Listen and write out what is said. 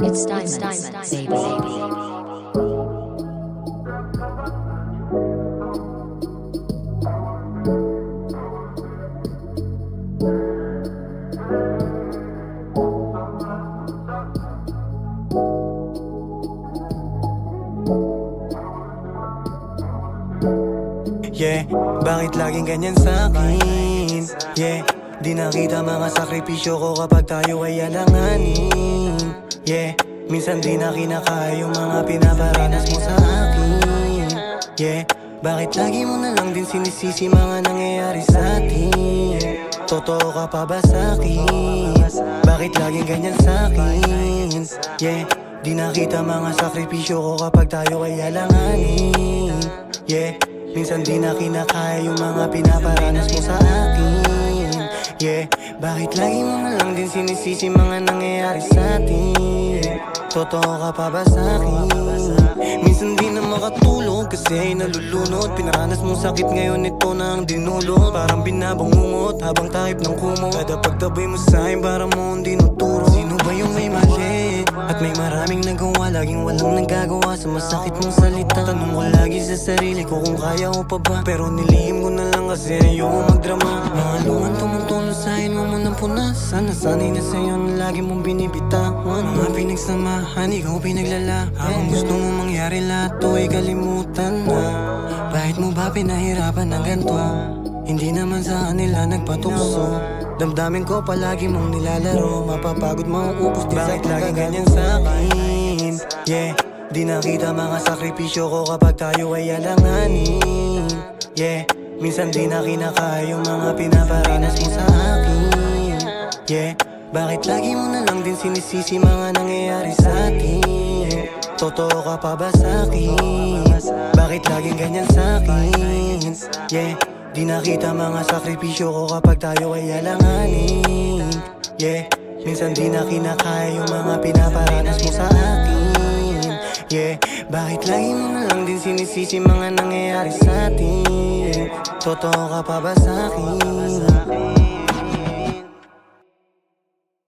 It's diamonds, baby. Yeah, bakit laging ganyan sa'kin? Yeah, di nakita mga sakripisyo ko kapag tayo ay alanganin. Yeah, minsan di na kinakaya yung mga pinaparanas mo sa akin. Yeah, bakit lagi mo na lang din sinisisi mga nangyayari sa'tin? Totoo ka pa ba sa'kin? Bakit laging ganyan sa'kin? Yeah, di nakita mga sakripisyo ko kapag tayo ay alanganin. Yeah, minsan di na kinakaya yung mga pinaparanas mo sa akin. Yeah, bakit lagi mo na lang din sinisisi mga nangyayari sa'tin? Totoo ka pa ba sa'kin? Minsan di na makatulog kasi nalulunod. Pinaranas mong sakit ngayon ito na ang dinulot. Parang binabangungot habang tahip ng kumot. Kada pagtabay mo sa'kin para mo hindi nuturo. Sino ba yung may mali? At may maraming nagawa, laging walang nagagawa sa masakit mong salita. Tanong ko lagi sa sarili ko kung kaya ko pa ba, pero nilihim ko na lang kasi ayoko magdrama. Mga luhan tumutulong sa'kin, huwag mo nang punasan. Nasanay na sa'yo na lagi mong binibitawan. Mga pinagsamahan, ikaw pinaglala. Habang gusto mo mangyari lahat to ay kalimutan na. Bakit mo ba pinahirapan ng ganito? Hindi naman sa kanila nagpatukso. Damdamin ko palagi mong nilalaro. Mapapagod mauubos din sa laging ganyan sa'kin. Yeah, di nakita mga sakripisyo ko kapag tayo ay alanganin. Yeah, minsan di na kinakaya yung mga pinaparanas mo sa akin. Yeah, bakit lagi mo na lang din sinisisi mga nangyayari sa'tin? Totoo ka pa ba sa'kin? Bakit laging ganyan sa'kin? Yeah, di nakita mga sakripisyo ko kapag tayo ay alanganin. Yeah, minsan di na kinakaya yung mga pinaparanas mo sa akin. Yeah, bakit lagi mo na lang din sinisisi mga nangyayari sa'tin? Totoo ka pa ba sa'kin?